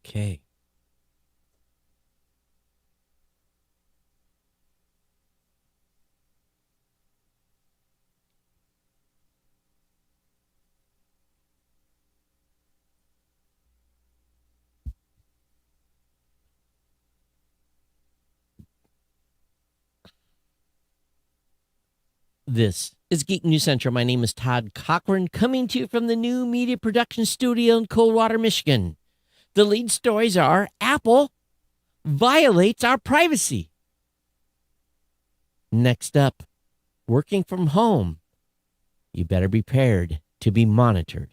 Okay. This is Geek News Central. My name is Todd Cochran, coming to you from the new media production studio in Coldwater, Michigan. The lead stories are Apple violates our privacy. Next up, working from home. You better be prepared to be monitored.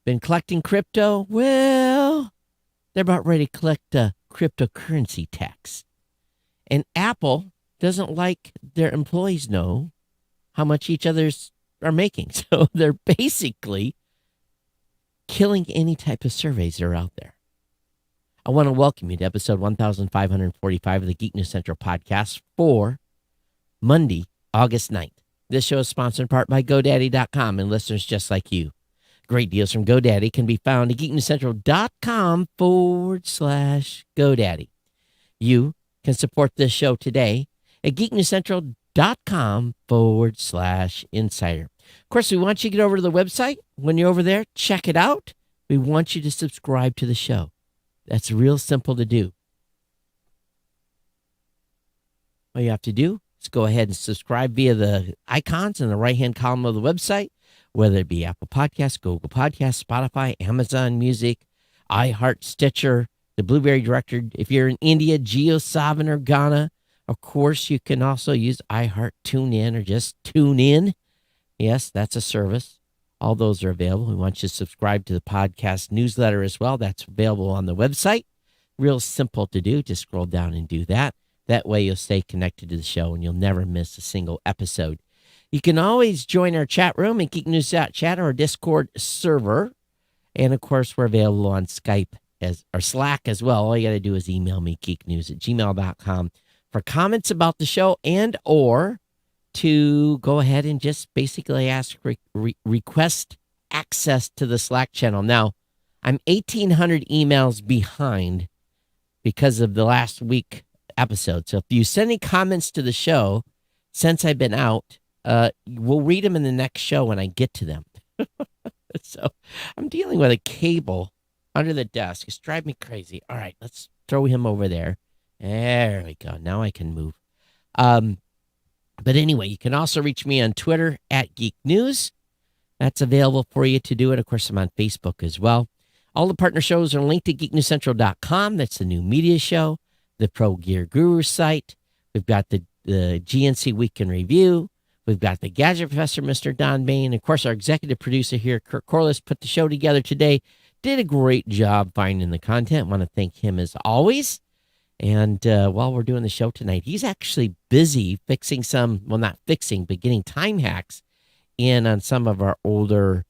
Been collecting crypto? Well, they're about ready to collect a cryptocurrency tax. And Apple doesn't like their employees know how much each other's are making. So they're basically killing any type of surveys that are out there. I want to welcome you to episode 1545 of the Geek News Central podcast for Monday, August 9th. This show is sponsored in part by GoDaddy.com and listeners just like you. Great deals from GoDaddy can be found at geeknewscentral.com/GoDaddy. You can support this show today at geeknewscentral.com/insider. Of course, we want you to get over to the website. When you're over there, check it out. We want you to subscribe to the show. That's real simple to do. All you have to do is go ahead and subscribe via the icons in the right-hand column of the website, whether it be Apple Podcasts, Google Podcasts, Spotify, Amazon Music, iHeart, Stitcher, the Blueberry Director. If you're in India, JioSaavn, or Ghana, of course, you can also use iHeart, TuneIn, or just TuneIn. Yes, that's a service. All those are available. We want you to subscribe to the podcast newsletter as well. That's available on the website. Real simple to do. Just scroll down and do that. That way you'll stay connected to the show and you'll never miss a single episode. You can always join our chat room at Geek News Chat or our Discord server. And, of course, we're available on Skype or Slack as well. All you got to do is email me, geeknews@gmail.com, for comments about the show and or to go ahead and just basically ask, request access to the Slack channel. Now, I'm 1,800 emails behind because of the last week episode. So if you send any comments to the show since I've been out, we'll read them in the next show when I get to them. So I'm dealing with a cable under the desk. It's driving me crazy. All right, let's throw him over there. There we go. Now I can move. But anyway, you can also reach me on Twitter at Geek News. That's available for you to do it. Of course, I'm on Facebook as well. All the partner shows are linked at geeknewscentral.com. That's the new media show, the Pro Gear Guru site. We've got the GNC Week in Review. We've got the Gadget Professor, Mr. Don Bain. Of course, our executive producer here, Kurt Corliss, put the show together today. Did a great job finding the content. Want to thank him as always. And while we're doing the show tonight, he's actually busy fixing not fixing, but getting time hacks in on some of our older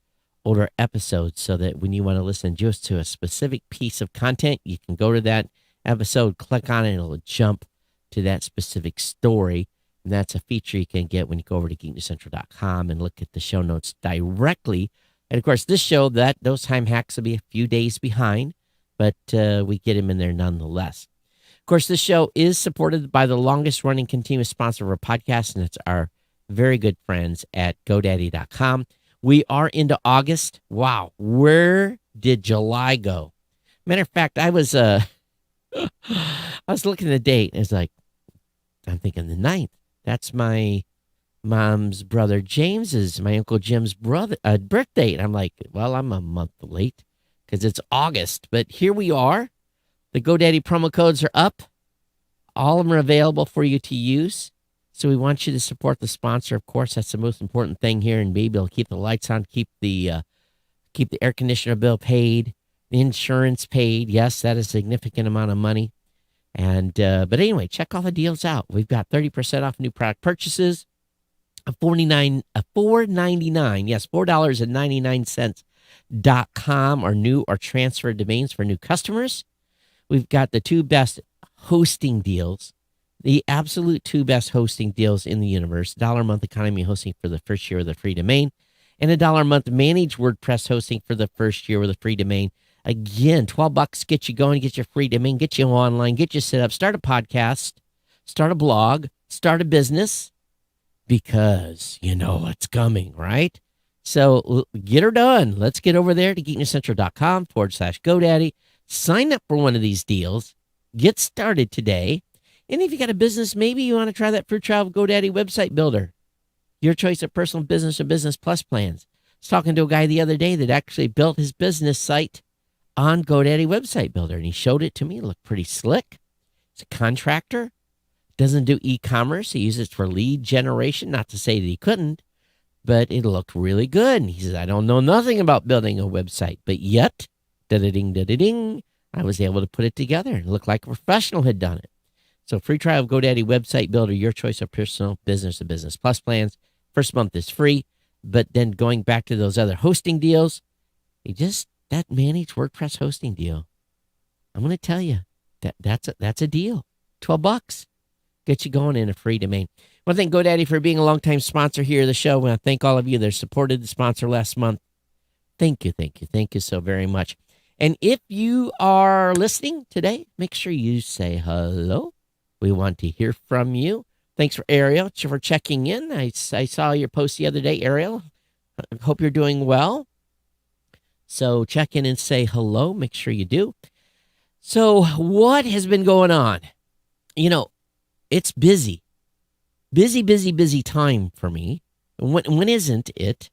episodes so that when you want to listen just to a specific piece of content, you can go to that episode, click on it, and it'll jump to that specific story. And that's a feature you can get when you go over to geeknewscentral.com and look at the show notes directly. And, of course, this show, those time hacks will be a few days behind, but we get them in there nonetheless. Of course, this show is supported by the longest-running continuous sponsor of our podcast, and it's our very good friends at GoDaddy.com. We are into August. Wow, where did July go? Matter of fact, I was looking at the date, and it's like, I'm thinking the 9th. That's my mom's brother James's, my Uncle Jim's birthday. And I'm like, well, I'm a month late because it's August. But here we are. The GoDaddy promo codes are up. All of them are available for you to use. So we want you to support the sponsor. Of course, that's the most important thing here. And maybe it'll keep the lights on, keep the air conditioner bill paid, the insurance paid. Yes, that is a significant amount of money. And but anyway, check all the deals out. We've got 30% off new product purchases, $4.99. Yes, $4.99.com or new or transfer domains for new customers. We've got the two best hosting deals, the absolute two best hosting deals in the universe. $1 a month economy hosting for the first year with a free domain, and $1 a month managed WordPress hosting for the first year with a free domain. Again, $12 get you going, get your free domain, get you online, get you set up, start a podcast, start a blog, start a business, because you know what's coming, right? So get her done. Let's get over there to geeknewscentral.com/GoDaddy. Sign up for one of these deals. Get started today. And if you got a business, maybe you want to try that Fruit Travel GoDaddy website builder. Your choice of personal business or business plus plans. I was talking to a guy the other day that actually built his business site on GoDaddy website builder, and he showed it to me. It looked pretty slick. He's a contractor. Doesn't do e-commerce. He uses it for lead generation. Not to say that he couldn't, but it looked really good. And he says, I don't know nothing about building a website, but yet, da-da-ding, I was able to put it together. It looked like a professional had done it. So free trial of GoDaddy website builder, your choice of personal business or business plus plans. First month is free, but then going back to those other hosting deals, that managed WordPress hosting deal, I'm going to tell you, that's a deal. $12. Get you going in a free domain. I want to thank GoDaddy for being a longtime sponsor here of the show. I want to thank all of you that supported the sponsor last month. Thank you so very much. And if you are listening today, make sure you say hello. We want to hear from you. Thanks for Ariel for checking in. I saw your post the other day, Ariel. I hope you're doing well. So check in and say hello. Make sure you do. So what has been going on? You know, it's busy time for me. When isn't it?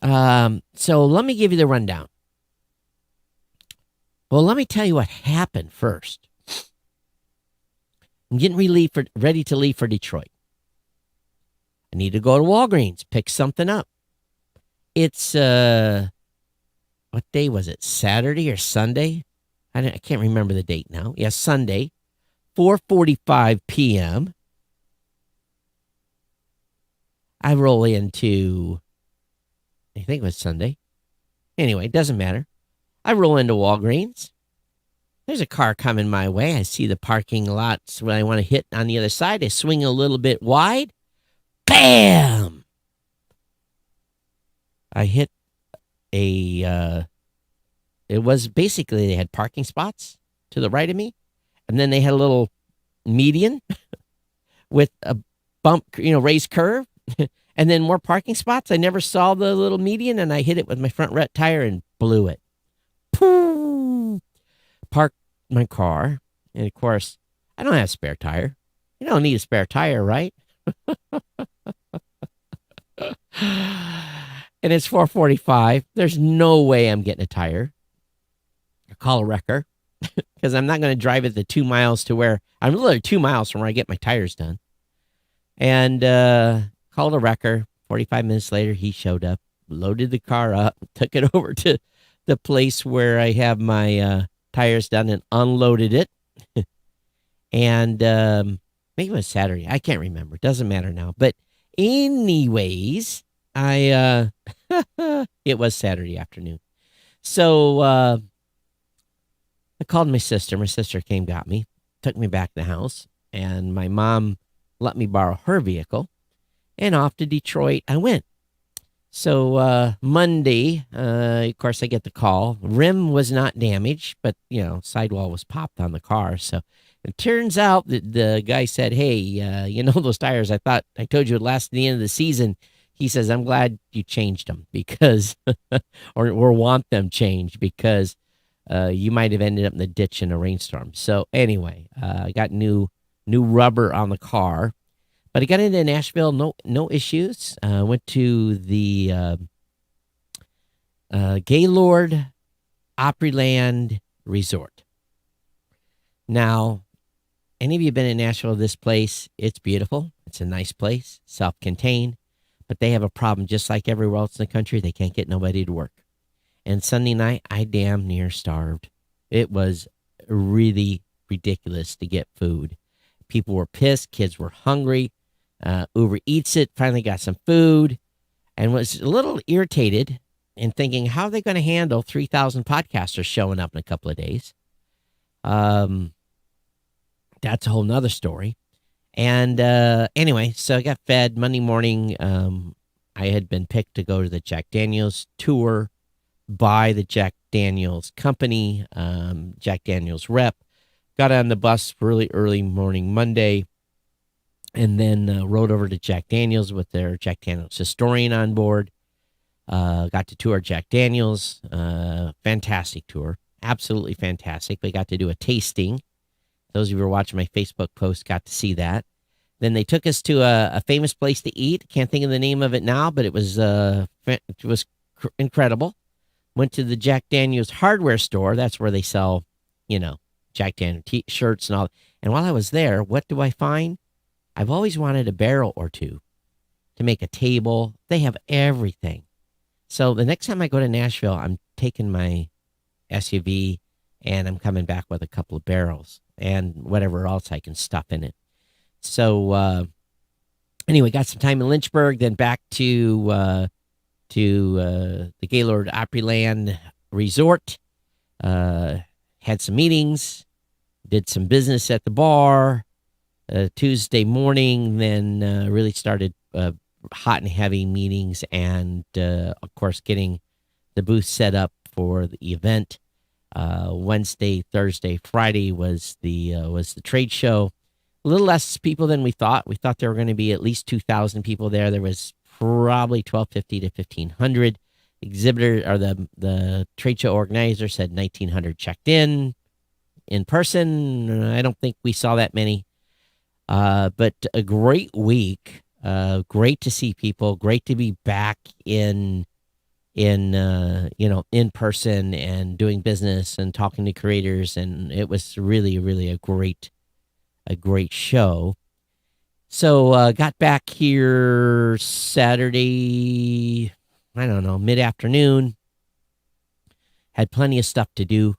So let me give you the rundown. Well, let me tell you what happened first. I'm getting ready to leave for Detroit. I need to go to Walgreens, pick something up. It's, what day was it? Saturday or Sunday? I can't remember the date now. Yeah, Sunday. 4:45 p.m. I roll into, I think it was Sunday. Anyway, it doesn't matter. I roll into Walgreens. There's a car coming my way. I see the parking lots when I want to hit on the other side. I swing a little bit wide. Bam! I hit it was basically they had parking spots to the right of me. And then they had a little median with a bump, raised curve, and then more parking spots. I never saw the little median, and I hit it with my front right tire and blew it. Pooh! Parked my car, and of course, I don't have a spare tire. You don't need a spare tire, right? And it's 4:45. There's no way I'm getting a tire. I call a wrecker. Because I'm not going to drive it the 2 miles to where I'm literally 2 miles from where I get my tires done. And called a wrecker. 45 minutes later, he showed up, loaded the car up, took it over to the place where I have my tires done and unloaded it. And maybe it was Saturday. I can't remember. It doesn't matter now. But anyways, it was Saturday afternoon. So I called my sister. My sister came, got me, took me back to the house, and my mom let me borrow her vehicle, and off to Detroit I went. So Monday, of course, I get the call. Rim was not damaged, but, sidewall was popped on the car. So it turns out that the guy said, hey, those tires, I thought I told you would last to the end of the season. He says, I'm glad you changed them because, or want them changed because you might have ended up in the ditch in a rainstorm. So anyway, I got new rubber on the car, but I got into Nashville, no issues. Went to the Gaylord Opryland Resort. Now, any of you been in Nashville? This place, it's beautiful. It's a nice place, self-contained, but they have a problem just like everywhere else in the country. They can't get nobody to work. And Sunday night, I damn near starved. It was really ridiculous to get food. People were pissed. Kids were hungry. Uber Eats it. Finally got some food. And was a little irritated and thinking, how are they going to handle 3,000 podcasters showing up in a couple of days? That's a whole nother story. And anyway, so I got fed Monday morning. I had been picked to go to the Jack Daniels tour by the Jack Daniels company, Jack Daniels rep. Got on the bus really early morning Monday, and then rode over to Jack Daniels with their Jack Daniels historian on board. Got to tour Jack Daniels. Fantastic tour. Absolutely fantastic. We got to do a tasting. Those of you who are watching my Facebook post got to see that. Then they took us to a famous place to eat. Can't think of the name of it now, but it was incredible. Went to the Jack Daniels hardware store. That's where they sell, Jack Daniels T-shirts and all. And while I was there, what do I find? I've always wanted a barrel or two to make a table. They have everything. So the next time I go to Nashville, I'm taking my SUV and I'm coming back with a couple of barrels and whatever else I can stuff in it. So anyway, got some time in Lynchburg, then back to the Gaylord Opryland Resort. Had some meetings, did some business at the bar. Tuesday morning, then really started hot and heavy meetings, and of course getting the booth set up for the event. Wednesday, Thursday, Friday was the trade show. A little less people than we thought. We thought there were going to be at least 2,000 people there. There was probably 1,250 to 1,500. Exhibitor or the trade show organizer said 1,900 checked in person. I don't think we saw that many. But a great week. Great to see people. Great to be back in person and doing business and talking to creators. And it was really, really a great show. So got back here Saturday, I don't know, mid-afternoon. Had plenty of stuff to do.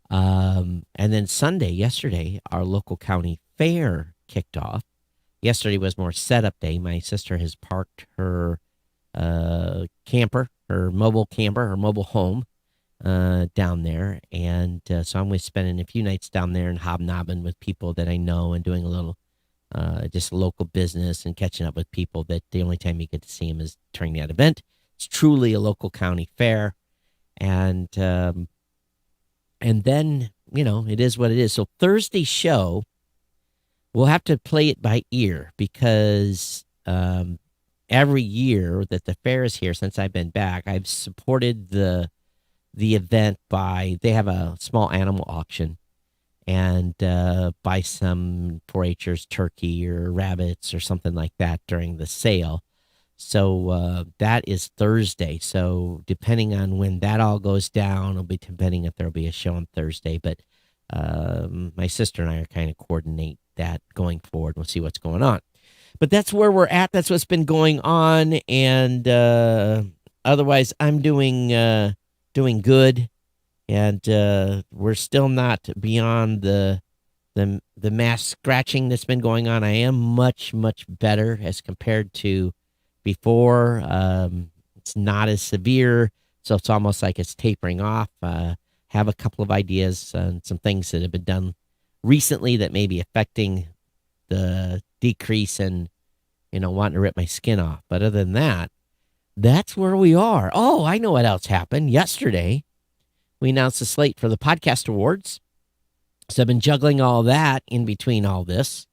And then yesterday, our local county fair kicked off. Yesterday was more setup day. My sister has parked her camper, her mobile home down there. And so I'm going to be spending a few nights down there and hobnobbing with people that I know and doing a little just local business and catching up with people that the only time you get to see them is during that event. It's truly a local county fair. And then, it is what it is. So Thursday's show, we'll have to play it by ear because every year that the fair is here, since I've been back, I've supported the event they have a small animal auction and buy some 4-H'ers, turkey or rabbits or something like that during the sale. So that is Thursday. So depending on when that all goes down, it'll be depending if there'll be a show on Thursday. But my sister and I are kind of coordinate that going forward. We'll see what's going on. But that's where we're at. That's what's been going on. And otherwise, I'm doing good. And we're still not beyond the mask scratching that's been going on. I am much, much better as compared to before. It's not as severe, so it's almost like it's tapering off. Have a couple of ideas and some things that have been done recently that may be affecting the decrease and, wanting to rip my skin off. But other than that, that's where we are. Oh, I know what else happened. Yesterday, we announced the slate for the podcast awards. So I've been juggling all that in between all this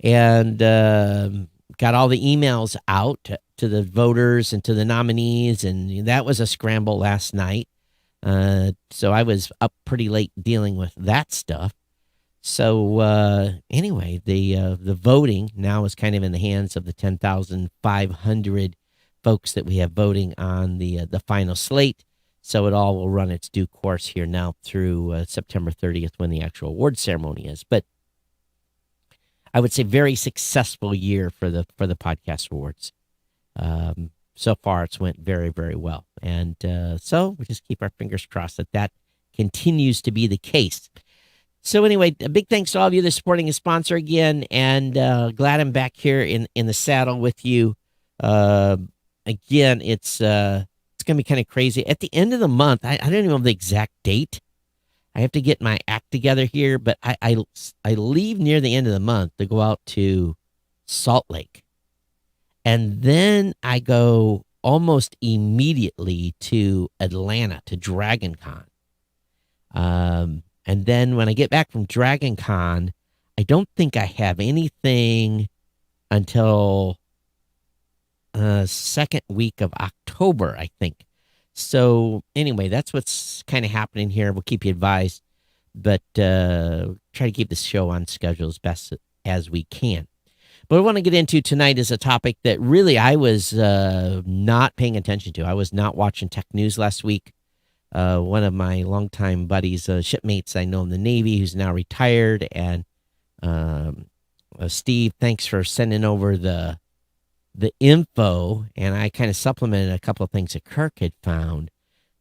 and got all the emails out to the voters and to the nominees. And that was a scramble last night. So I was up pretty late dealing with that stuff. So anyway, the voting now is kind of in the hands of the 10,500 folks that we have voting on the final slate. So it all will run its due course here now through September 30th when the actual award ceremony is. But I would say very successful year for the podcast awards. So far, it's went very, very well. And so we just keep our fingers crossed that continues to be the case. So anyway, a big thanks to all of you that are supporting a sponsor again. And glad I'm back here in the saddle with you. Again, it's going to be kind of crazy. At the end of the month, I don't even know the exact date. I have to get my act together here, but I leave near the end of the month to go out to Salt Lake. And then I go almost immediately to Atlanta, to Dragon Con. And then when I get back from Dragon Con, I don't think I have anything until second week of October, I think. So anyway, that's what's kind of happening here. We'll keep you advised, but try to keep the show on schedule as best as we can. But what I want to get into tonight is a topic that really I was not paying attention to. I was not watching tech news last week. One of my longtime buddies, shipmates I know in the Navy, who's now retired, and Steve, thanks for sending over the info, and I kind of supplemented a couple of things that Kirk had found.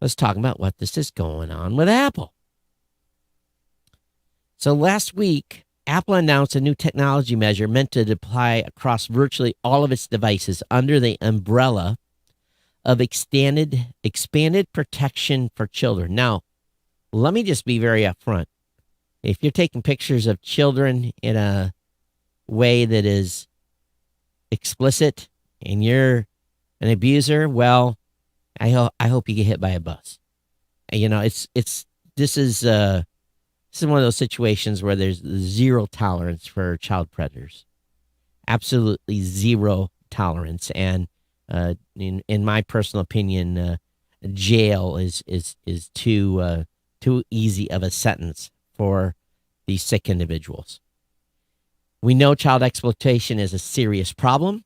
Let's talk about what this is going on with Apple. So last week, Apple announced a new technology measure meant to apply across virtually all of its devices under the umbrella of expanded protection for children. Now, let me just be very upfront. If you're taking pictures of children in a way that is explicit and you're an abuser, well, I hope you get hit by a bus. You know, this is one of those situations where there's zero tolerance for child predators. Absolutely zero tolerance. And in my personal opinion, jail is too easy of a sentence for these sick individuals. We know child exploitation is a serious problem,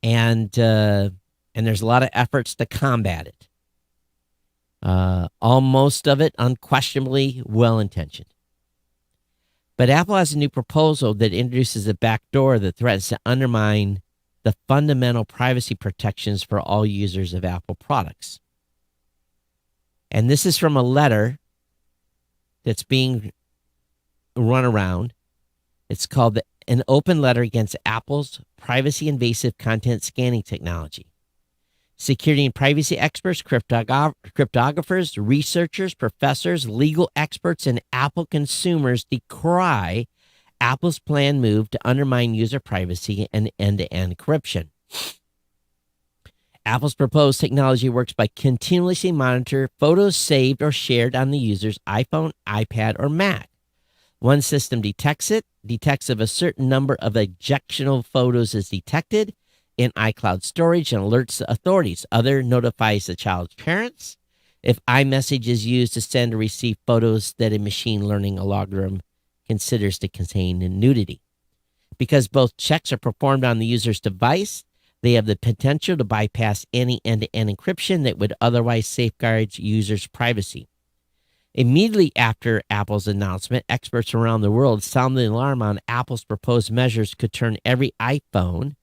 and there's a lot of efforts to combat it. Most of it unquestionably well-intentioned. But Apple has a new proposal that introduces a backdoor that threatens to undermine the fundamental privacy protections for all users of Apple products. And this is from a letter that's being run around. It's called an open letter against Apple's privacy invasive content scanning technology. Security and privacy experts, cryptographers, researchers, professors, legal experts, and Apple consumers decry Apple's planned move to undermine user privacy and end-to-end encryption. Apple's proposed technology works by continuously monitoring photos saved or shared on the user's iPhone, iPad, or Mac. One system detects if a certain number of ejectional photos is detected in iCloud storage and alerts the authorities. Other notifies the child's parents. If iMessage is used to send or receive photos that a machine learning algorithm considers to contain nudity. Because both checks are performed on the user's device, they have the potential to bypass any end-to-end encryption that would otherwise safeguard users' privacy. Immediately after Apple's announcement, experts around the world sounded the alarm on Apple's proposed measures could turn every iPhone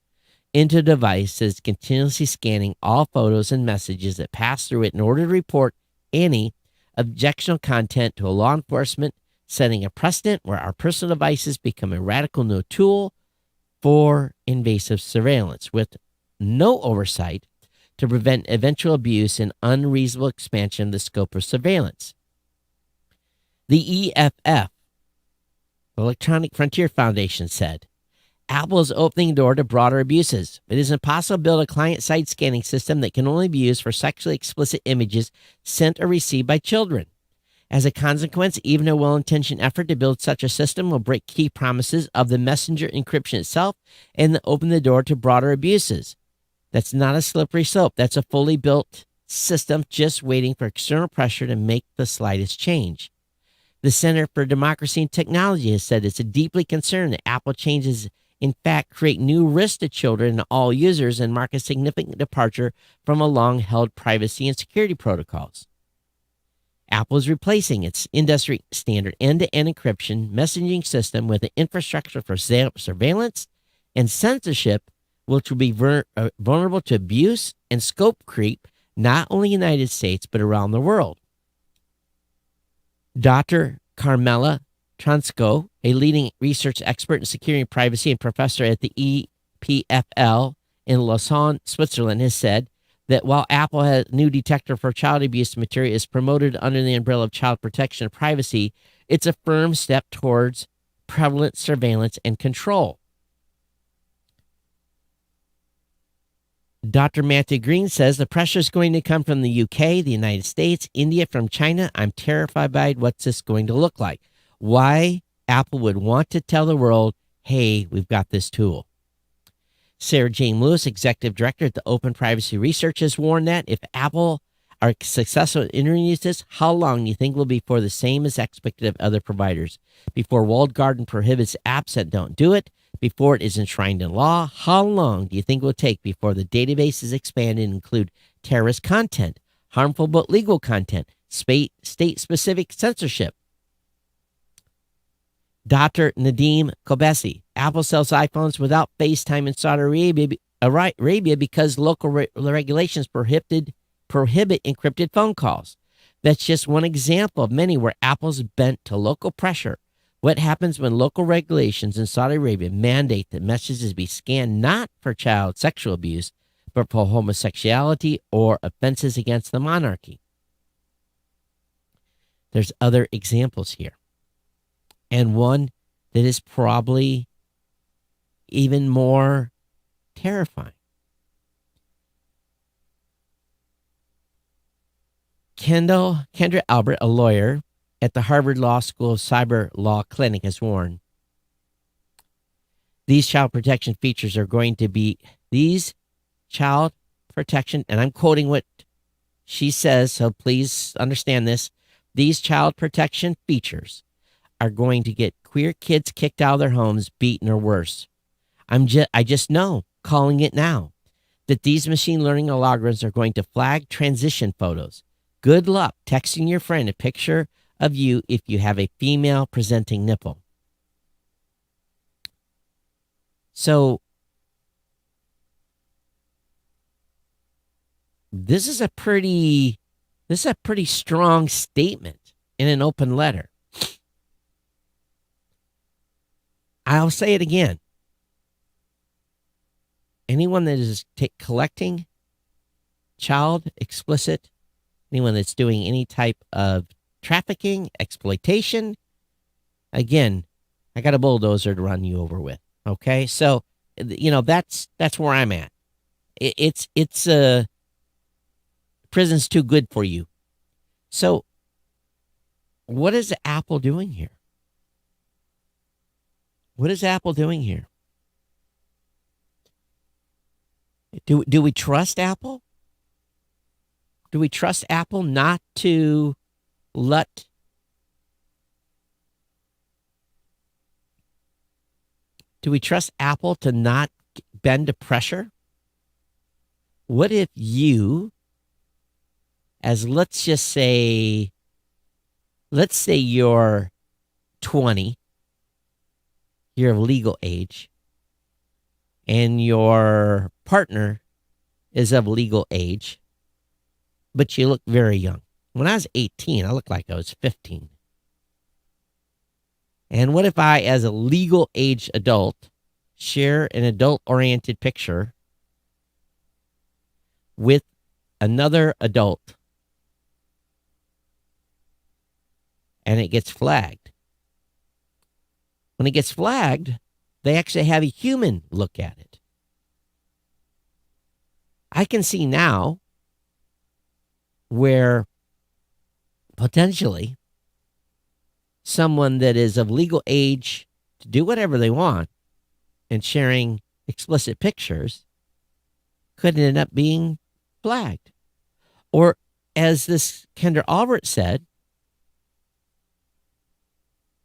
into a device that is continuously scanning all photos and messages that pass through it in order to report any objectionable content to a law enforcement, setting a precedent where our personal devices become a radical new tool for invasive surveillance with no oversight to prevent eventual abuse and unreasonable expansion of the scope of surveillance. The EFF, Electronic Frontier Foundation, said, Apple is opening the door to broader abuses. It is impossible to build a client-side scanning system that can only be used for sexually explicit images sent or received by children. As a consequence, even a well-intentioned effort to build such a system will break key promises of the messenger encryption itself and open the door to broader abuses. That's not a slippery slope. That's a fully built system just waiting for external pressure to make the slightest change. The Center for Democracy and Technology has said it's deeply concerned that Apple changes, in fact, create new risks to children and all users and mark a significant departure from a long-held privacy and security protocols. Apple is replacing its industry standard end-to-end encryption messaging system with an infrastructure for surveillance and censorship, which will be vulnerable to abuse and scope creep, not only in the United States, but around the world. Dr. Carmela Transko, a leading research expert in security and privacy and professor at the EPFL in Lausanne, Switzerland, has said that while Apple has a new detector for child abuse material is promoted under the umbrella of child protection and privacy, it's a firm step towards prevalent surveillance and control. Dr. Matthew Green says the pressure is going to come from the UK, the United States, India, from China. I'm terrified by what's this going to look like. Why Apple would want to tell the world, hey, we've got this tool. Sarah Jane Lewis, executive director at the Open Privacy Research, has warned that if Apple are successful in introducing this, how long do you think will be before the same is expected of other providers? Before walled garden prohibits apps that don't do it? Before it is enshrined in law? How long do you think it will take before the database is expanded and include terrorist content, harmful but legal content, state-specific censorship? Dr. Nadeem Kobesi, Apple sells iPhones without FaceTime in Saudi Arabia because local regulations prohibit encrypted phone calls. That's just one example of many where Apple's bent to local pressure. What happens when local regulations in Saudi Arabia mandate that messages be scanned not for child sexual abuse, but for homosexuality or offenses against the monarchy? There's other examples here. And one that is probably even more terrifying. Kendra Albert, a lawyer at the Harvard Law School of Cyber Law Clinic, has warned these child protection features are going to be and I'm quoting what she says, so please understand this. These child protection features are going to get queer kids kicked out of their homes, beaten, or worse. I just know, calling it now, that these machine learning algorithms are going to flag transition photos. Good luck texting your friend a picture of you if you have a female presenting nipple. So this is a pretty strong statement in an open letter. I'll say it again. Anyone that is collecting child explicit, anyone that's doing any type of trafficking, exploitation, again, I got a bulldozer to run you over with. Okay, so that's where I'm at. It's prison's too good for you. So, what is Apple doing here? What is Apple doing here? Do we trust Apple? Do we trust Apple not to let Do we trust Apple to not bend to pressure? What if you, let's say you're 20, you're of legal age, and your partner is of legal age, but you look very young. When I was 18, I looked like I was 15. And what if I, as a legal age adult, share an adult-oriented picture with another adult and it gets flagged? When it gets flagged, they actually have a human look at it. I can see now where potentially someone that is of legal age to do whatever they want and sharing explicit pictures could end up being flagged. Or as this Kendra Albert said,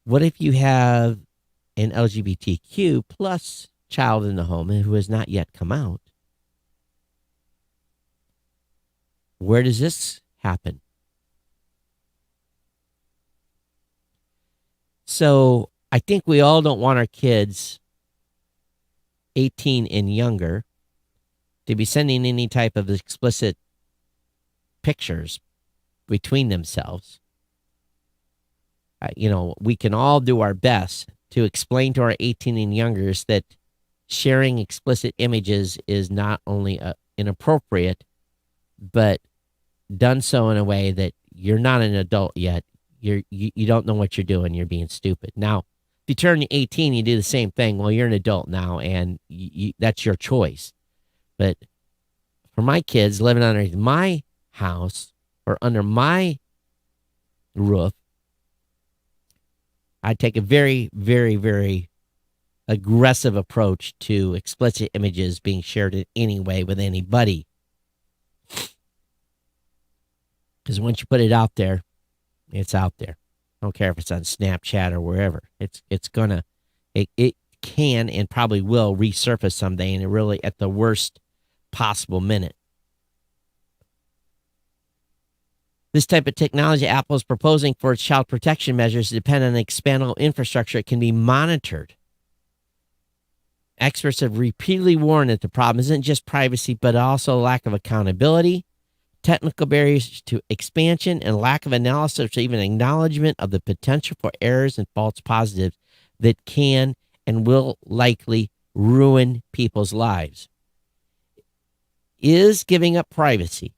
what if you have an LGBTQ plus child in the home who has not yet come out? Where does this happen? So I think we all don't want our kids 18 and younger to be sending any type of explicit pictures between themselves. We can all do our best to explain to our 18 and youngers that sharing explicit images is not only inappropriate, but done so in a way that you're not an adult yet. You don't know what you're doing. You're being stupid. Now, if you turn 18, you do the same thing. Well, you're an adult now, and that's your choice. But for my kids living under my house or under my roof, I'd take a very, very, very aggressive approach to explicit images being shared in any way with anybody. Because once you put it out there, it's out there. I don't care if it's on Snapchat or wherever. It can and probably will resurface someday, and it really at the worst possible minute. This type of technology Apple is proposing for its child protection measures depend on an expandable infrastructure. It can be monitored. Experts have repeatedly warned that the problem isn't just privacy, but also lack of accountability, technical barriers to expansion, and lack of analysis or even acknowledgement of the potential for errors and false positives that can and will likely ruin people's lives. Is giving up privacy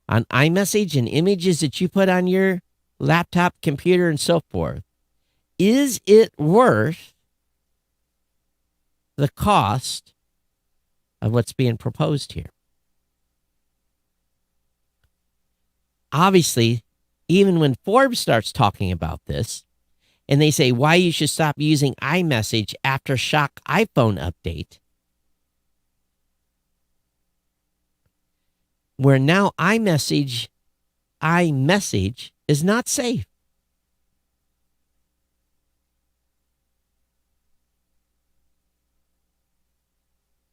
on iMessage and images that you put on your laptop, computer, and so forth, is it worth the cost of what's being proposed here? Obviously, even when Forbes starts talking about this, and they say why you should stop using iMessage after shock iPhone update, where now iMessage is not safe.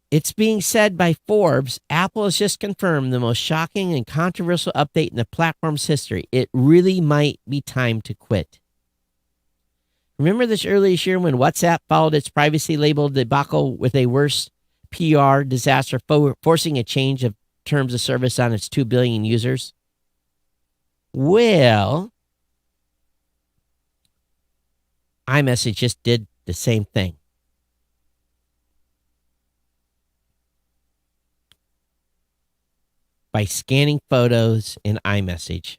It's being said by Forbes, Apple has just confirmed the most shocking and controversial update in the platform's history. It really might be time to quit. Remember this earlier this year when WhatsApp followed its privacy-labeled debacle with a worse PR disaster, forcing a change of terms of service on its 2 billion users? Well, iMessage just did the same thing. By scanning photos in iMessage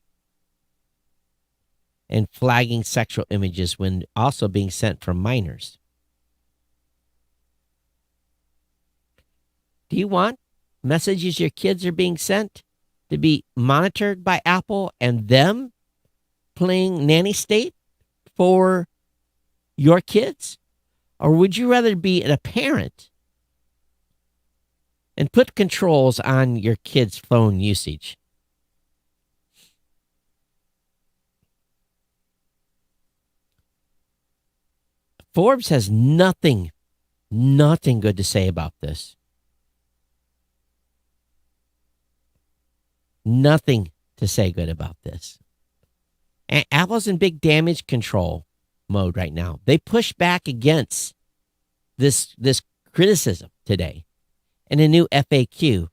and flagging sexual images when also being sent from minors. Do you want messages your kids are being sent to be monitored by Apple and them playing nanny state for your kids? Or would you rather be a parent and put controls on your kids' phone usage? Forbes has nothing good to say about this. Nothing to say good about this. And Apple's in big damage control mode right now. They push back against this criticism today in a new FAQ,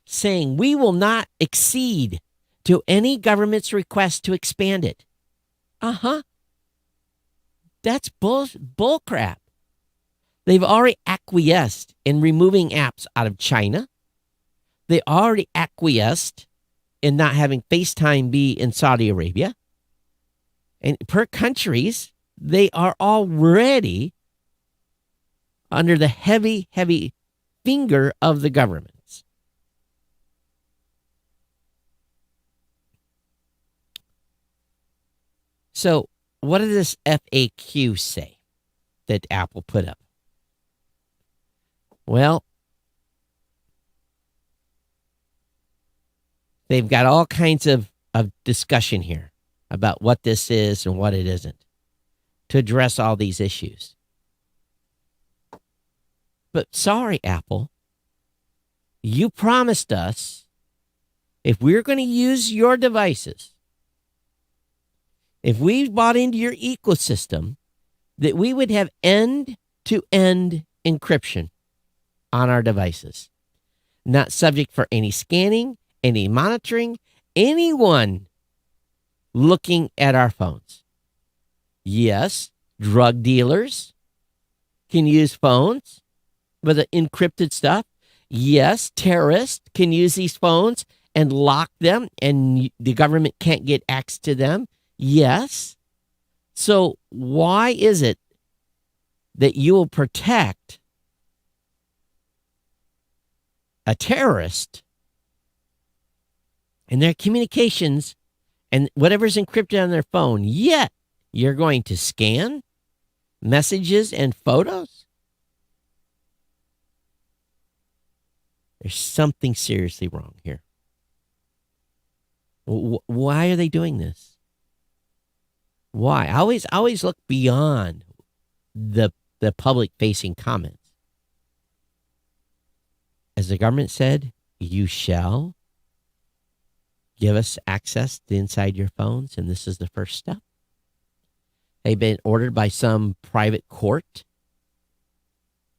saying we will not accede to any government's request to expand it. That's bull crap. They've already acquiesced in removing apps out of China. They already acquiesced in not having FaceTime be in Saudi Arabia. And per countries, they are already under the heavy, heavy finger of the governments. So, what does this FAQ say that Apple put up? Well, they've got all kinds of discussion here about what this is and what it isn't to address all these issues. But sorry, Apple, you promised us if we're going to use your devices, if we bought into your ecosystem, that we would have end-to-end encryption on our devices, not subject for any scanning, any monitoring, anyone looking at our phones. Yes, drug dealers can use phones with the encrypted stuff. Yes, terrorists can use these phones and lock them, and the government can't get access to them. Yes. So why is it that you will protect a terrorist and their communications and whatever's encrypted on their phone, yet you're going to scan messages and photos? There's something seriously wrong here. Why are they doing this? Why? I always look beyond the public-facing comments. As the government said, you shall give us access to inside your phones, and this is the first step. They've been ordered by some private court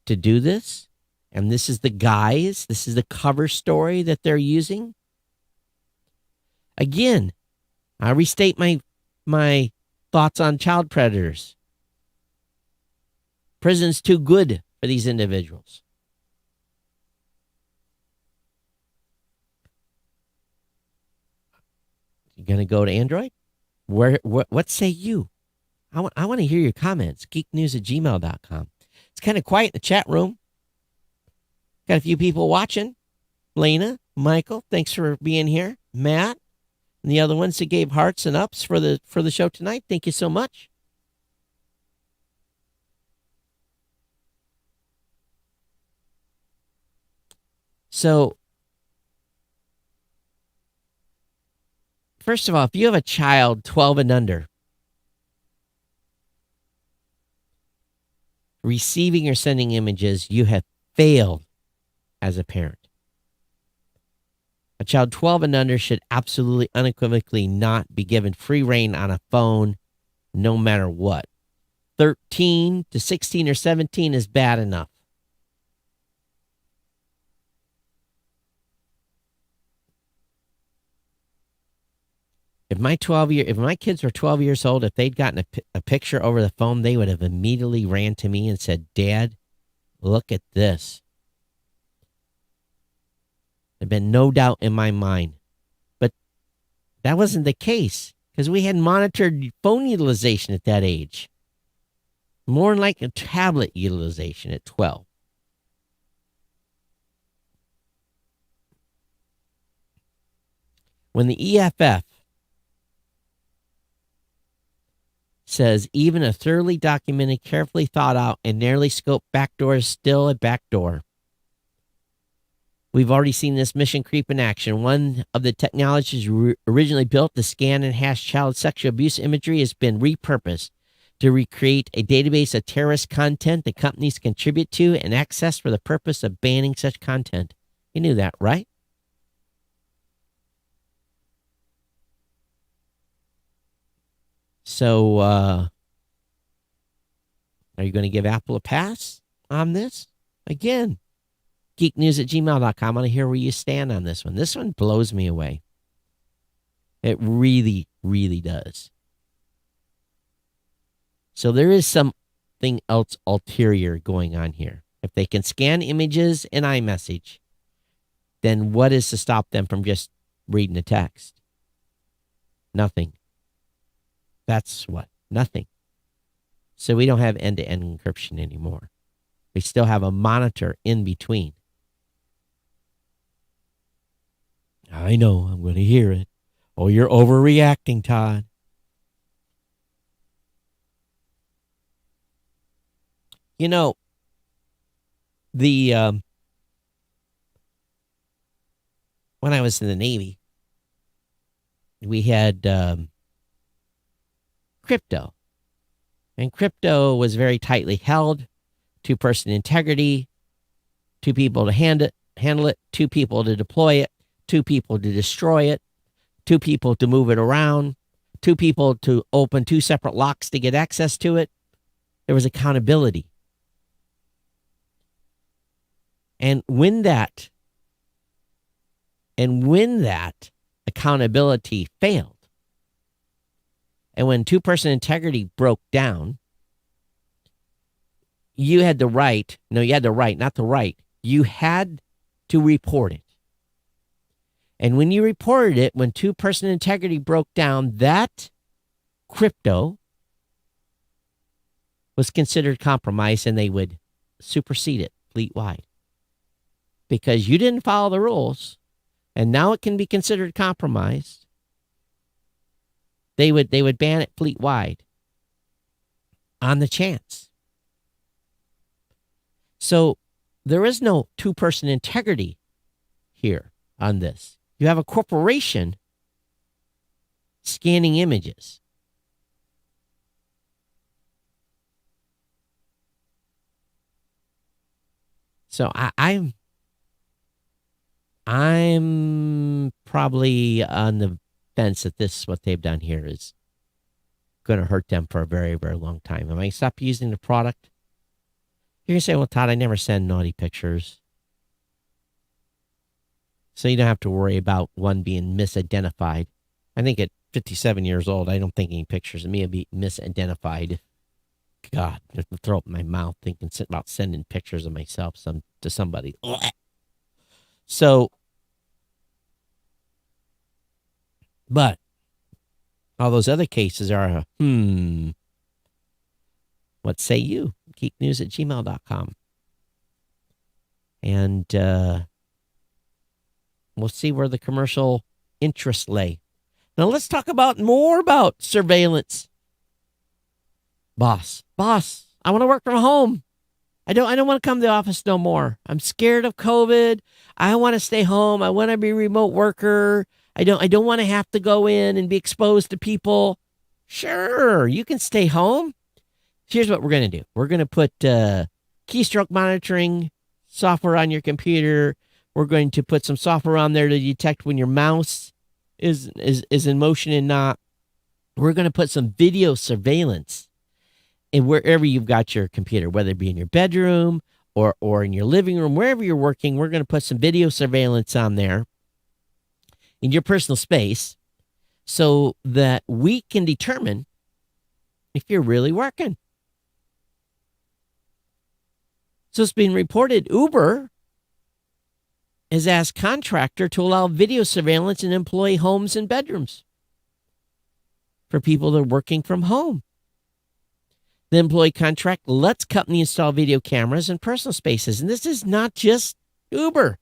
to do this, and this is the guise, this is the cover story that they're using. Again, I restate my thoughts on child predators. Prison's too good for these individuals. You going to go to Android? What say you? I want to hear your comments. geeknews@gmail.com. It's kind of quiet in the chat room. Got a few people watching. Lena, Michael, thanks for being here. Matt, and the other ones that gave hearts and ups for the show tonight. Thank you so much. So, first of all, if you have a child 12 and under, receiving or sending images, you have failed as a parent. A child 12 and under should absolutely unequivocally not be given free rein on a phone, no matter what. 13 to 16 or 17 is bad enough. If my kids were 12 years old, if they'd gotten a picture over the phone, they would have immediately ran to me and said, "Dad, look at this." There'd been no doubt in my mind. But that wasn't the case because we had monitored phone utilization at that age. More like a tablet utilization at 12. When the EFF says even a thoroughly documented, carefully thought out, and narrowly scoped backdoor is still a backdoor. We've already seen this mission creep in action. One of the technologies originally built to scan and hash child sexual abuse imagery has been repurposed to recreate a database of terrorist content that companies contribute to and access for the purpose of banning such content. You knew that, right? So, are you going to give Apple a pass on this? Again, geeknews@gmail.com. I want to hear where you stand on this one. This one blows me away. It really, really does. So there is something else ulterior going on here. If they can scan images in iMessage, then what is to stop them from just reading the text? Nothing. That's what? Nothing. So we don't have end-to-end encryption anymore. We still have a monitor in between. I know, I'm going to hear it. Oh, you're overreacting, Todd. You know, when I was in the Navy, we had crypto. And crypto was very tightly held. 2-person integrity, 2 people to handle it, 2 people to deploy it, 2 people to destroy it, 2 people to move it around, 2 people to open 2 separate locks to get access to it. There was accountability. And when that accountability failed, and when 2-person integrity broke down, you had to report it. And when you reported it, when 2-person integrity broke down, that crypto was considered compromised and they would supersede it fleet-wide. because you didn't follow the rules, and now it can be considered compromised, they would ban it fleet-wide on the chance. So there is no two-person integrity here on this. You have a corporation scanning images. So I'm probably on the fence that this, what they've done here, is going to hurt them for a very, very long time. Am I stop using the product? You're going to say, well, Todd, I never send naughty pictures. So you don't have to worry about one being misidentified. I think at 57 years old, I don't think any pictures of me would be misidentified. God, I have to throw up my mouth thinking about sending pictures of myself to somebody. So, but all those other cases are, what say you? geeknews@gmail.com. And we'll see where the commercial interests lay. Now let's talk more about surveillance. Boss, I want to work from home. I don't want to come to the office no more. I'm scared of COVID. I want to stay home. I want to be a remote worker. I don't want to have to go in and be exposed to people. Sure, you can stay home. Here's what we're going to do. We're going to put keystroke monitoring software on your computer. We're going to put some software on there to detect when your mouse is in motion and not. We're going to put some video surveillance in wherever you've got your computer, whether it be in your bedroom or in your living room, wherever you're working. We're going to put some video surveillance on there in your personal space so that we can determine if you're really working. So it's been reported Uber has asked contractor to allow video surveillance in employee homes and bedrooms for people that are working from home. The employee contract lets company install video cameras in personal spaces. And this is not just Uber.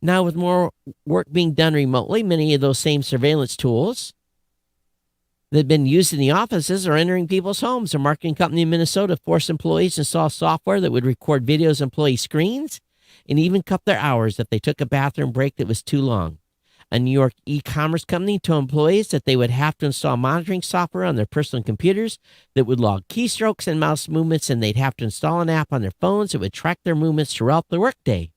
Now, with more work being done remotely, many of those same surveillance tools that have been used in the offices are entering people's homes. A marketing company in Minnesota forced employees to install software that would record videos of employee screens and even cut their hours if they took a bathroom break that was too long. A New York e-commerce company told employees that they would have to install monitoring software on their personal computers that would log keystrokes and mouse movements, and they'd have to install an app on their phones that would track their movements throughout the workday.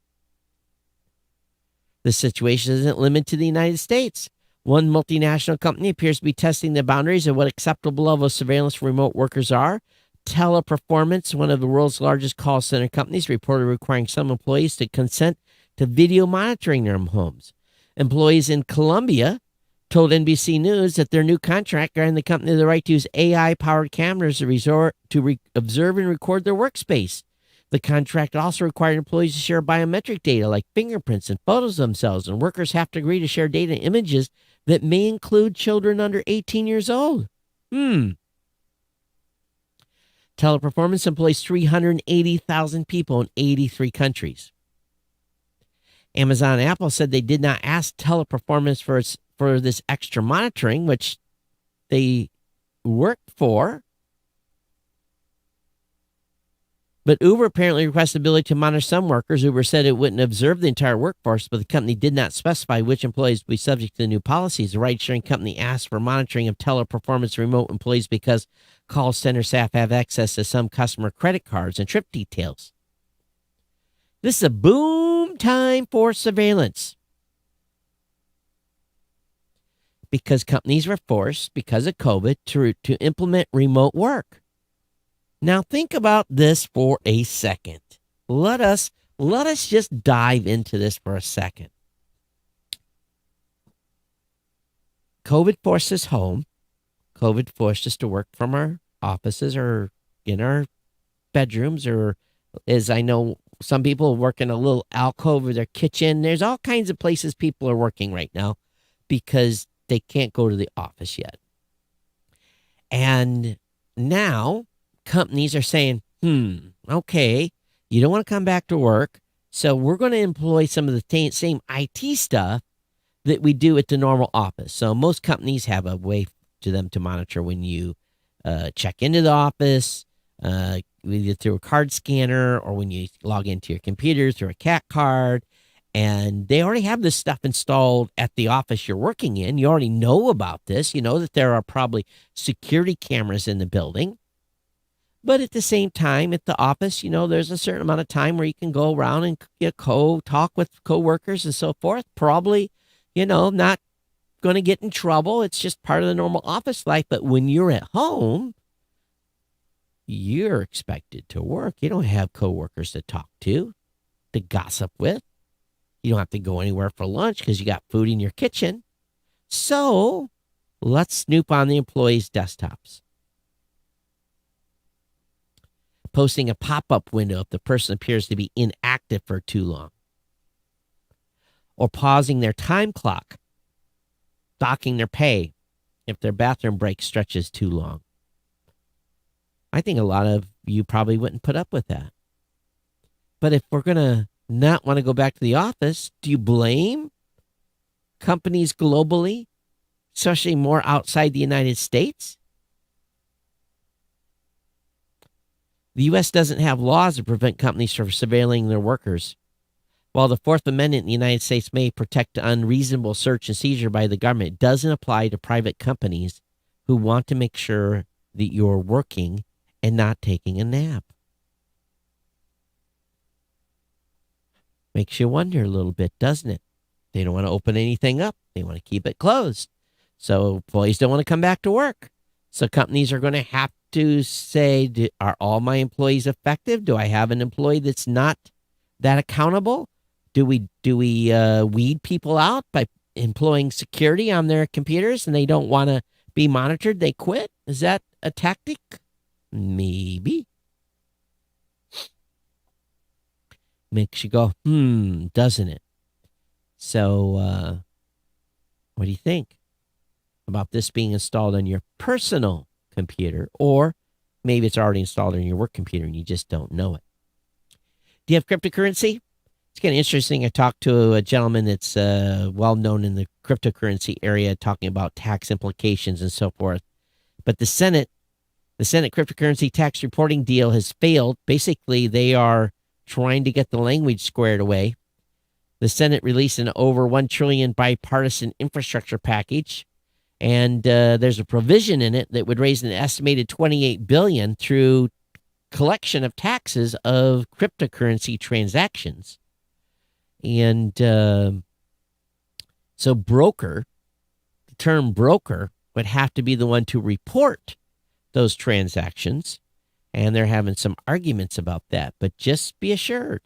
The situation isn't limited to the United States. One multinational company appears to be testing the boundaries of what acceptable level of surveillance remote workers are. Teleperformance, one of the world's largest call center companies, reported requiring some employees to consent to video monitoring their homes. Employees in Colombia told NBC News that their new contract granted the company the right to use AI-powered cameras to observe and record their workspace. The contract also required employees to share biometric data like fingerprints and photos of themselves, and workers have to agree to share data and images that may include children under 18 years old. Teleperformance employs 380,000 people in 83 countries. Amazon and Apple said they did not ask Teleperformance for this extra monitoring, which they worked for. But Uber apparently requested the ability to monitor some workers. Uber said it wouldn't observe the entire workforce, but the company did not specify which employees would be subject to the new policies. The ride-sharing company asked for monitoring of Teleperformance remote employees because call center staff have access to some customer credit cards and trip details. This is a boom time for surveillance because companies were forced, because of COVID, to implement remote work. Now think about this for a second. Let us just dive into this for a second. COVID forced us home. COVID forced us to work from our offices or in our bedrooms, or as I know, some people work in a little alcove or their kitchen. There's all kinds of places people are working right now because they can't go to the office yet. And now companies are saying, okay, you don't want to come back to work. So we're going to employ some of the same IT stuff that we do at the normal office. So most companies have a way to them to monitor when you check into the office, either through a card scanner or when you log into your computer through a CAT card. And they already have this stuff installed at the office you're working in. You already know about this. You know that there are probably security cameras in the building. But at the same time, at the office, there's a certain amount of time where you can go around and talk with coworkers and so forth. Probably, not going to get in trouble. It's just part of the normal office life. But when you're at home, you're expected to work. You don't have coworkers to talk to gossip with. You don't have to go anywhere for lunch because you got food in your kitchen. So let's snoop on the employees' desktops. Posting a pop-up window if the person appears to be inactive for too long. Or pausing their time clock. Docking their pay if their bathroom break stretches too long. I think a lot of you probably wouldn't put up with that. But if we're going to not want to go back to the office, do you blame companies globally, especially more outside the United States? The U.S. doesn't have laws to prevent companies from surveilling their workers. While the Fourth Amendment in the United States may protect unreasonable search and seizure by the government, it doesn't apply to private companies who want to make sure that you're working and not taking a nap. Makes you wonder a little bit, doesn't it? They don't want to open anything up. They want to keep it closed. So employees don't want to come back to work. So companies are going to have to say, are all my employees effective? Do I have an employee that's not that accountable? Do we weed people out by employing security on their computers and they don't want to be monitored? They quit? Is that a tactic? Maybe. Makes you go, doesn't it? So, what do you think about this being installed on your personal computer? Or maybe it's already installed on your work computer and you just don't know it. Do you have cryptocurrency? It's kind of interesting. I talked to a gentleman that's well known in the cryptocurrency area talking about tax implications and so forth. But the Senate cryptocurrency tax reporting deal has failed. Basically, they are trying to get the language squared away. The Senate released an over $1 trillion bipartisan infrastructure package, and there's a provision in it that would raise an estimated $28 billion through collection of taxes of cryptocurrency transactions. And so the term broker would have to be the one to report those transactions. And they're having some arguments about that. But just be assured,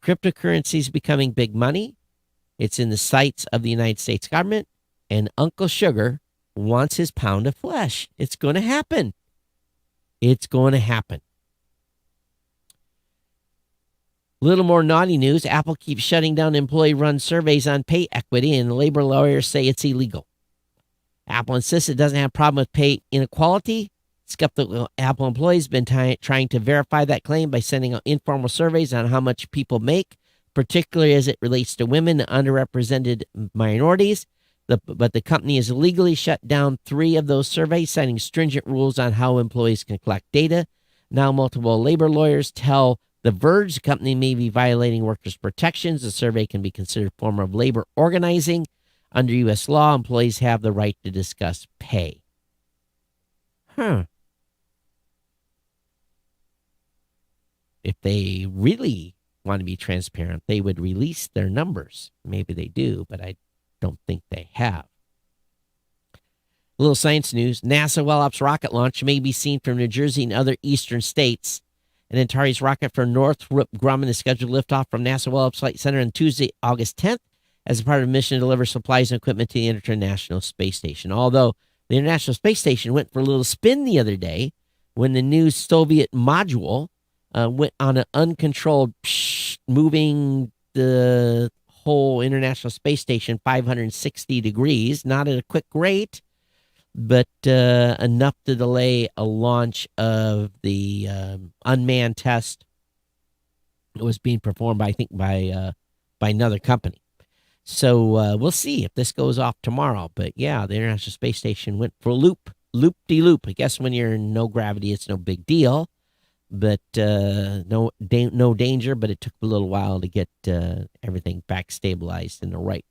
cryptocurrency is becoming big money. It's in the sights of the United States government. And Uncle Sugar wants his pound of flesh. It's going to happen. It's going to happen. Little more naughty news. Apple keeps shutting down employee-run surveys on pay equity, and labor lawyers say it's illegal. Apple insists it doesn't have a problem with pay inequality. Skeptical Apple employees have been trying to verify that claim by sending out informal surveys on how much people make, particularly as it relates to women and underrepresented minorities. But the company has illegally shut down 3 of those surveys, citing stringent rules on how employees can collect data. Now multiple labor lawyers tell The Verge the company may be violating workers' protections. The survey can be considered a form of labor organizing. Under U.S. law, employees have the right to discuss pay. If they really want to be transparent, they would release their numbers. Maybe they do, but I don't think they have. A little science news. NASA Wallops rocket launch may be seen from New Jersey and other eastern states. An Antares rocket for Northrop Grumman is scheduled to lift off from NASA Wallops Flight Center on Tuesday, August 10th, as a part of a mission to deliver supplies and equipment to the International Space Station. Although the International Space Station went for a little spin the other day when the new Soviet module went on an uncontrolled moving the whole International Space Station 560 degrees, not at a quick rate, but enough to delay a launch of the unmanned test It was being performed, I think, by another company. So we'll see if this goes off tomorrow. But yeah, the International Space Station went for a loop-de-loop. I guess when you're in no gravity, it's no big deal, but no danger. But it took a little while to get everything back stabilized in the right,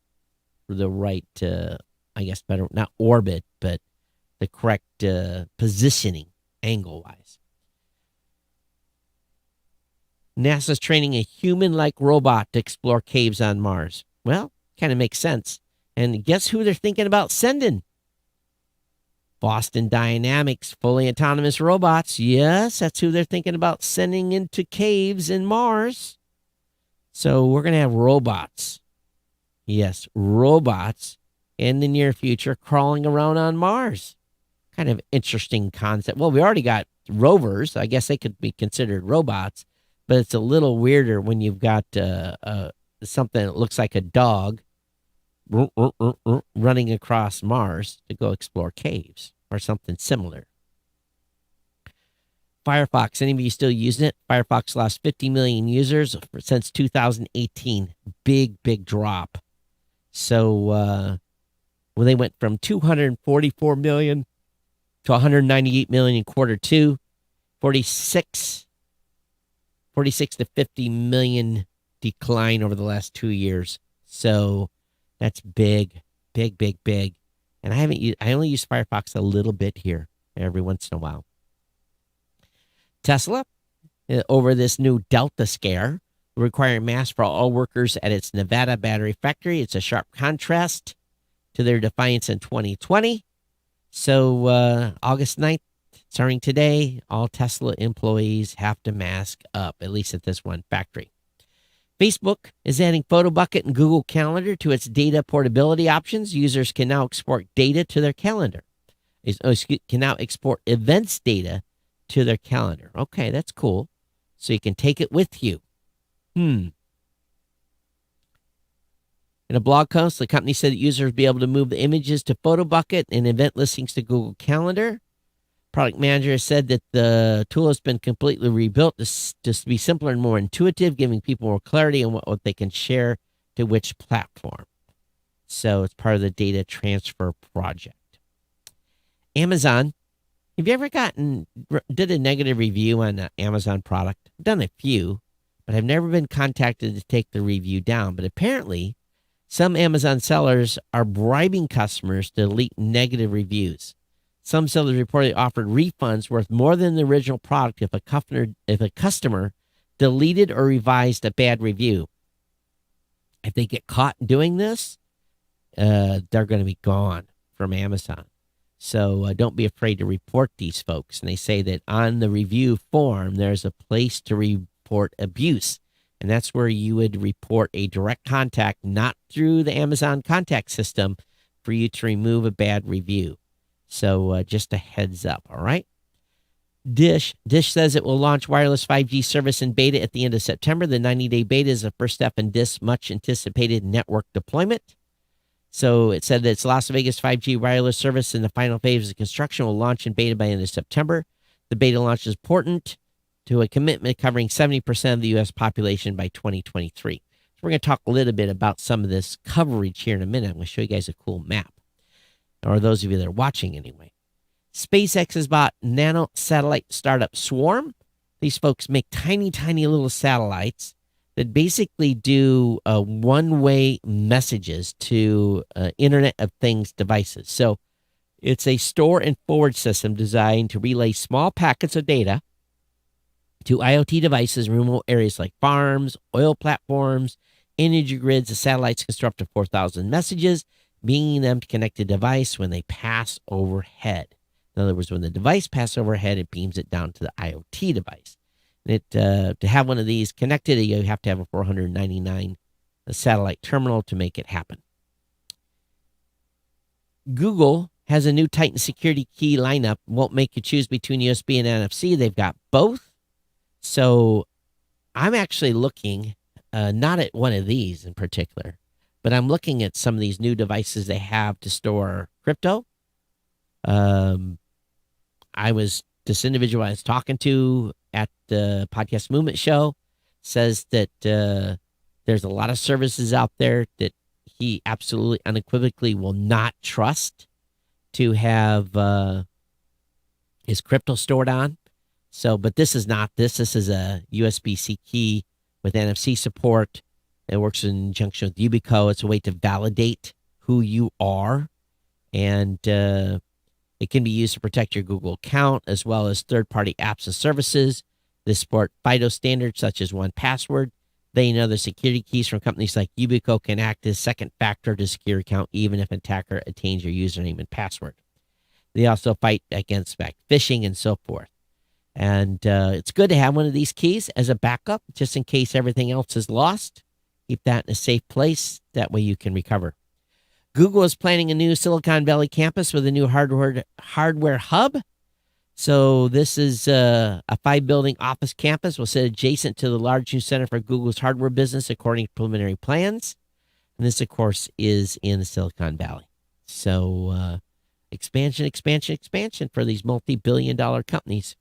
I guess better, not orbit, but the correct positioning angle-wise. NASA's training a human-like robot to explore caves on Mars. Well, kind of makes sense. And guess who they're thinking about sending? Boston Dynamics, fully autonomous robots. Yes, that's who they're thinking about sending into caves in Mars. So we're going to have robots. Yes, robots in the near future crawling around on Mars. Kind of interesting concept. Well, we already got rovers. I guess they could be considered robots, but it's a little weirder when you've got something that looks like a dog running across Mars to go explore caves or something similar. Firefox, any of you still using it? Firefox lost 50 million users since 2018. Big drop. So when they went from 244 million to 198 million in quarter two, 46 to 50 million decline over the last 2 years. So that's big. And I only use Firefox a little bit here every once in a while. Tesla, over this new Delta scare, requiring masks for all workers at its Nevada battery factory. It's a sharp contrast to their defiance in 2020. So August 9th, starting today, all Tesla employees have to mask up, at least at this one factory. Facebook is adding PhotoBucket and Google Calendar to its data portability options. Users can now export data to their calendar. Can now export events data to their calendar. Okay, that's cool. So you can take it with you. In a blog post, the company said that users would be able to move the images to PhotoBucket and event listings to Google Calendar. Product manager said that the tool has been completely rebuilt to be simpler and more intuitive, giving people more clarity on what they can share to which platform. So it's part of the data transfer project. Amazon. Have you ever did a negative review on an Amazon product? I've done a few, but I've never been contacted to take the review down. But apparently, some Amazon sellers are bribing customers to delete negative reviews. Some sellers reportedly offered refunds worth more than the original product if a customer deleted or revised a bad review. If they get caught doing this, they're going to be gone from Amazon. So don't be afraid to report these folks. And they say that on the review form, there's a place to report abuse. And that's where you would report a direct contact, not through the Amazon contact system, for you to remove a bad review. So just a heads up, all right? Dish says it will launch wireless 5G service in beta at the end of September. The 90-day beta is the first step in Dish's much-anticipated network deployment. So it said that its Las Vegas 5G wireless service in the final phase of construction will launch in beta by the end of September. The beta launch is important to a commitment covering 70% of the U.S. population by 2023. So we're going to talk a little bit about some of this coverage here in a minute. I'm going to show you guys a cool map, or those of you that are watching anyway. SpaceX has bought nano satellite startup Swarm. These folks make tiny little satellites that basically do one-way messages to Internet of Things devices. So it's a store and forward system designed to relay small packets of data to IoT devices in remote areas like farms, oil platforms, energy grids. The satellites can store up to 4,000 messages, being them to connect a device when they pass overhead. In other words, when the device passes overhead, it beams it down to the IoT device. And to have one of these connected, you have to have a 499 satellite terminal to make it happen. Google has a new Titan security key lineup. Won't make you choose between USB and NFC. They've got both. So I'm actually looking not at one of these in particular, but I'm looking at some of these new devices they have to store crypto. This individual I was talking to at the Podcast Movement Show says that there's a lot of services out there that he absolutely unequivocally will not trust to have his crypto stored on. So, but this is not this. This is a USB-C key with NFC support. It works in conjunction with Yubico. It's a way to validate who you are. And it can be used to protect your Google account as well as third-party apps and services. They support FIDO standards such as 1Password. They know the security keys from companies like Yubico can act as second factor to secure account even if an attacker attains your username and password. They also fight against phishing and so forth. And it's good to have one of these keys as a backup just in case everything else is lost. Keep that in a safe place. That way you can recover. Google is planning a new Silicon Valley campus with a new hardware hub. So this is a 5-building office campus. Will sit adjacent to the large new center for Google's hardware business, according to preliminary plans. And this, of course, is in Silicon Valley. So expansion for these multi-billion-dollar companies.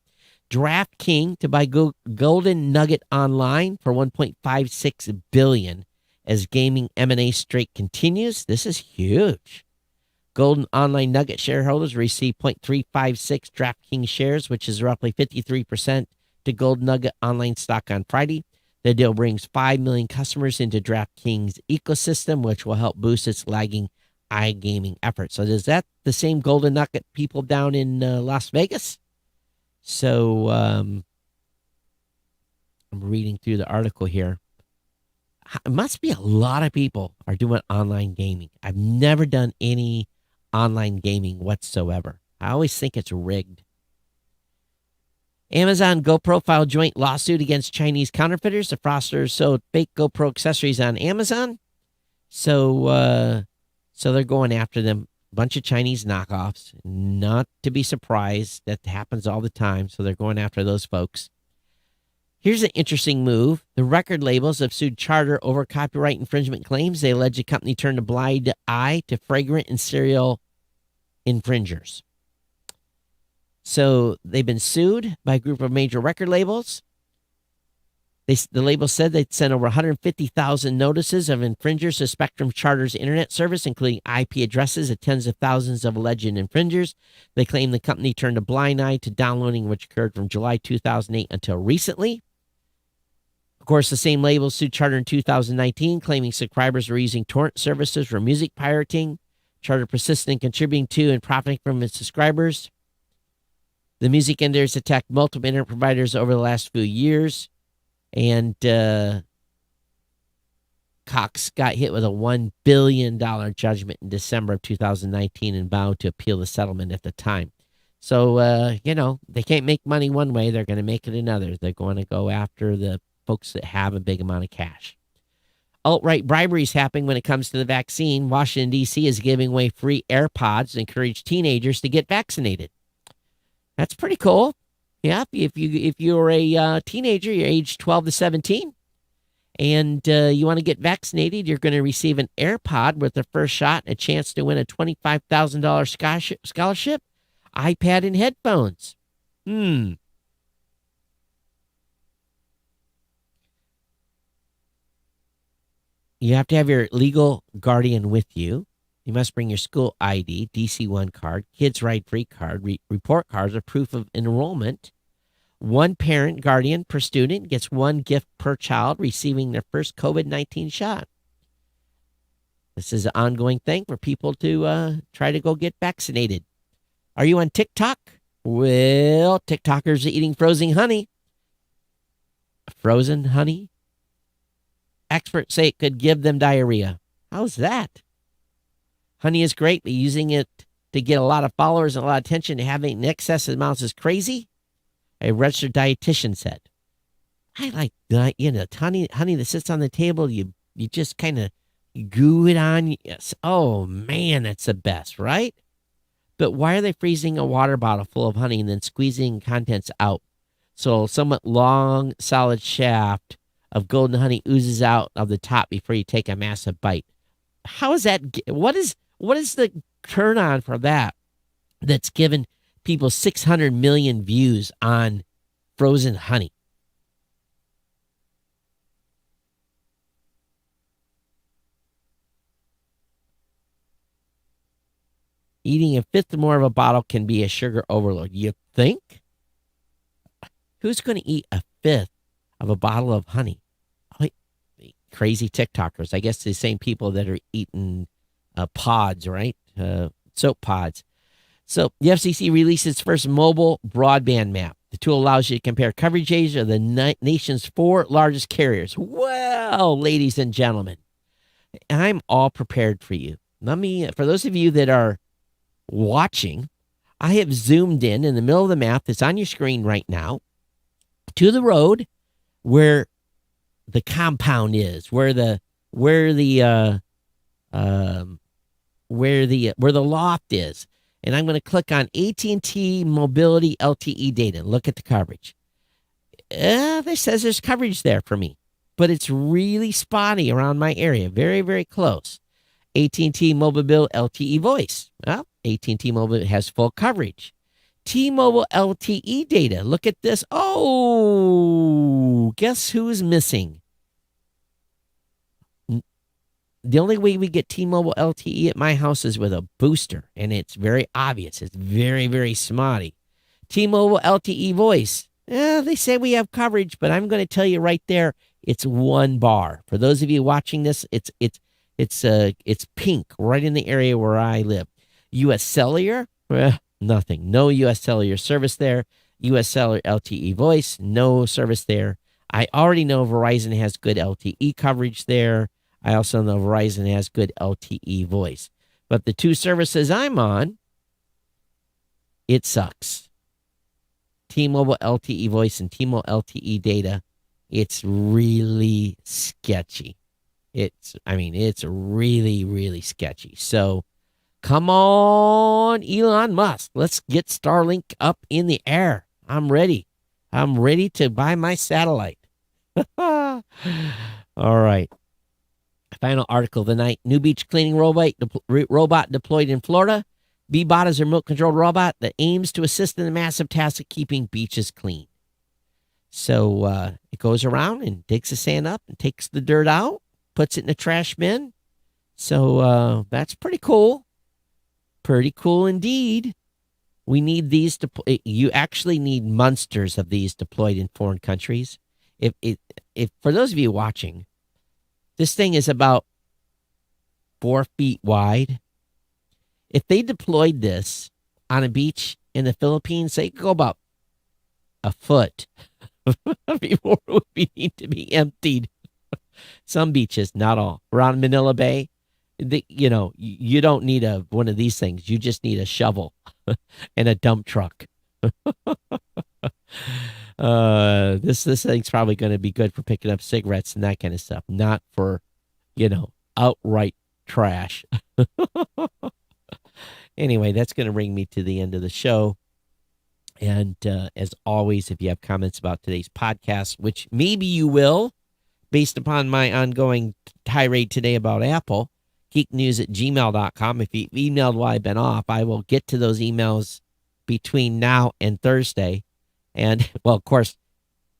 DraftKings to buy Golden Nugget Online for $1.56 billion as gaming M&A streak continues. This is huge. Golden Online Nugget shareholders receive 0.356 DraftKings shares, which is roughly 53% to Golden Nugget Online stock on Friday. The deal brings 5 million customers into DraftKings ecosystem, which will help boost its lagging iGaming efforts. So is that the same Golden Nugget people down in Las Vegas? So I'm reading through the article here. It must be a lot of people are doing online gaming. I've never done any online gaming whatsoever. I always think it's rigged. Amazon GoPro filed joint lawsuit against Chinese counterfeiters. The fraudsters sold fake GoPro accessories on Amazon. So they're going after them. A bunch of Chinese knockoffs. Not to be surprised. That happens all the time. So they're going after those folks. Here's an interesting move. The record labels have sued Charter over copyright infringement claims. They allege the company turned a blind eye to flagrant and serial infringers. So they've been sued by a group of major record labels. The label said they'd sent over 150,000 notices of infringers to Spectrum Charter's internet service, including IP addresses of tens of thousands of alleged infringers. They claim the company turned a blind eye to downloading, which occurred from July 2008 until recently. Of course, the same label sued Charter in 2019, claiming subscribers were using torrent services for music pirating. Charter persisted in contributing to and profiting from its subscribers. The music industry has attacked multiple internet providers over the last few years. And Cox got hit with a $1 billion judgment in December of 2019 and vowed to appeal the settlement at the time. So, they can't make money one way. They're going to make it another. They're going to go after the folks that have a big amount of cash. Alt-right bribery is happening when it comes to the vaccine. Washington, D.C. is giving away free AirPods to encourage teenagers to get vaccinated. That's pretty cool. Yeah, if you're a teenager, you're age 12 to 17, and you want to get vaccinated, you're going to receive an AirPod with the first shot and a chance to win a $25,000 scholarship, iPad, and headphones. You have to have your legal guardian with you. You must bring your school ID, DC-1 card, Kids Ride Free card, report cards, or proof of enrollment. One parent guardian per student gets one gift per child receiving their first COVID-19 shot. This is an ongoing thing for people to try to go get vaccinated. Are you on TikTok? Well, TikTokers are eating frozen honey. Frozen honey? Experts say it could give them diarrhea. How's that? Honey is great, but using it to get a lot of followers and a lot of attention and having in excess amounts is crazy, a registered dietitian said. I like that, honey that sits on the table, you just kind of goo it on. Yes. Oh, man, that's the best, right? But why are they freezing a water bottle full of honey and then squeezing contents out? So somewhat long, solid shaft of golden honey oozes out of the top before you take a massive bite. How is that? What is the turn on for that that's given people 600 million views on frozen honey? Eating a fifth or more of a bottle can be a sugar overload. You think? Who's going to eat a fifth of a bottle of honey? Oh, crazy TikTokers. I guess the same people that are eating pods, right? Soap pods. So the FCC released its first mobile broadband map. The tool allows you to compare coverage areas of the nation's 4 largest carriers. Well, ladies and gentlemen, I'm all prepared for you. For those of you that are watching, I have zoomed in the middle of the map that's on your screen right now to the road where the compound is, where the loft is. And I'm going to click on AT&T Mobility LTE data. Look at the coverage. This says there's coverage there for me, but it's really spotty around my area. Very, very close. AT&T Mobile LTE voice. Well, AT&T Mobile has full coverage. T-Mobile LTE data. Look at this. Oh, guess who's missing? The only way we get T-Mobile LTE at my house is with a booster, and it's very obvious. It's very, very smutty. T-Mobile LTE voice. They say we have coverage, but I'm going to tell you right there, it's 1 bar. For those of you watching this, it's pink right in the area where I live. U.S. Cellular, nothing. No U.S. Cellular service there. U.S. Cellular LTE voice, no service there. I already know Verizon has good LTE coverage there. I also know Verizon has good LTE voice. But the 2 services I'm on, it sucks. T-Mobile LTE voice and T-Mobile LTE data, it's really sketchy. It's really, really sketchy. So come on, Elon Musk. Let's get Starlink up in the air. I'm ready. I'm ready to buy my satellite. All right. Final article of the night. New beach cleaning robot deployed in Florida. Bee-Bot is a remote-controlled robot that aims to assist in the massive task of keeping beaches clean. So it goes around and digs the sand up and takes the dirt out, puts it in a trash bin. So that's pretty cool. Pretty cool indeed. We need these. You actually need monsters of these deployed in foreign countries. If for those of you watching, this thing is about 4 feet wide. If they deployed this on a beach in the Philippines, they could go about a foot before it would need to be emptied. Some beaches, not all. Around Manila Bay, you don't need one of these things. You just need a shovel and a dump truck. This thing's probably going to be good for picking up cigarettes and that kind of stuff, not for, outright trash. Anyway, that's going to bring me to the end of the show. And as always, if you have comments about today's podcast, which maybe you will, based upon my ongoing tirade today about Apple, geeknews@gmail.com. If you emailed while I've been off, I will get to those emails between now and Thursday. And, well, of course,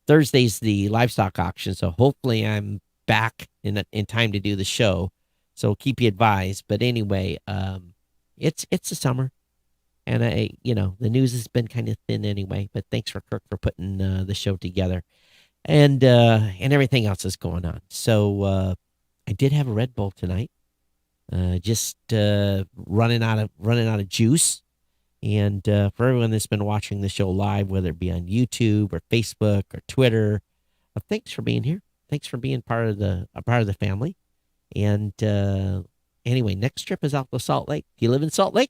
Thursday's the livestock auction, so hopefully I'm back in time to do the show. So keep you advised. But anyway, it's the summer, and the news has been kind of thin anyway. But thanks for Kirk for putting the show together, and everything else is going on. So I did have a Red Bull tonight. Just running out of juice. And for everyone that's been watching the show live, whether it be on YouTube or Facebook or Twitter, thanks for being here. Thanks for being part of the family. And anyway, next trip is out to Salt Lake. Do you live in Salt Lake?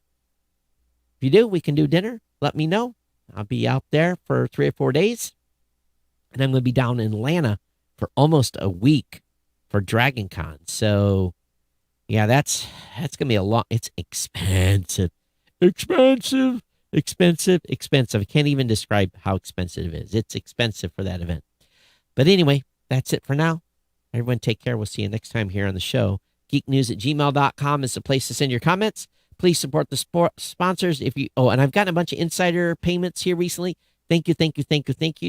If you do, we can do dinner. Let me know. I'll be out there for 3 or 4 days. And I'm going to be down in Atlanta for almost a week for Dragon Con. So, yeah, that's going to be a lot. It's expensive. Expensive. I can't even describe how expensive it is. It's expensive for that event. But anyway, that's it for now. Everyone take care. We'll see you next time here on the show. geeknews@gmail.com is the place to send your comments. Please support the sponsors. And I've gotten a bunch of insider payments here recently. Thank you.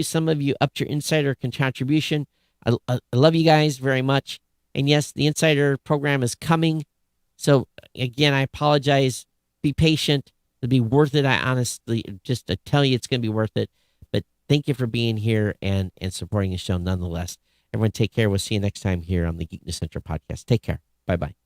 Some of you upped your insider contribution. I love you guys very much. And yes, the insider program is coming. So again, I apologize be patient. It'll be worth it. I honestly just to tell you it's going to be worth it. But thank you for being here and supporting the show nonetheless. Everyone take care. We'll see you next time here on the Geek News Center podcast. Take care. Bye-bye.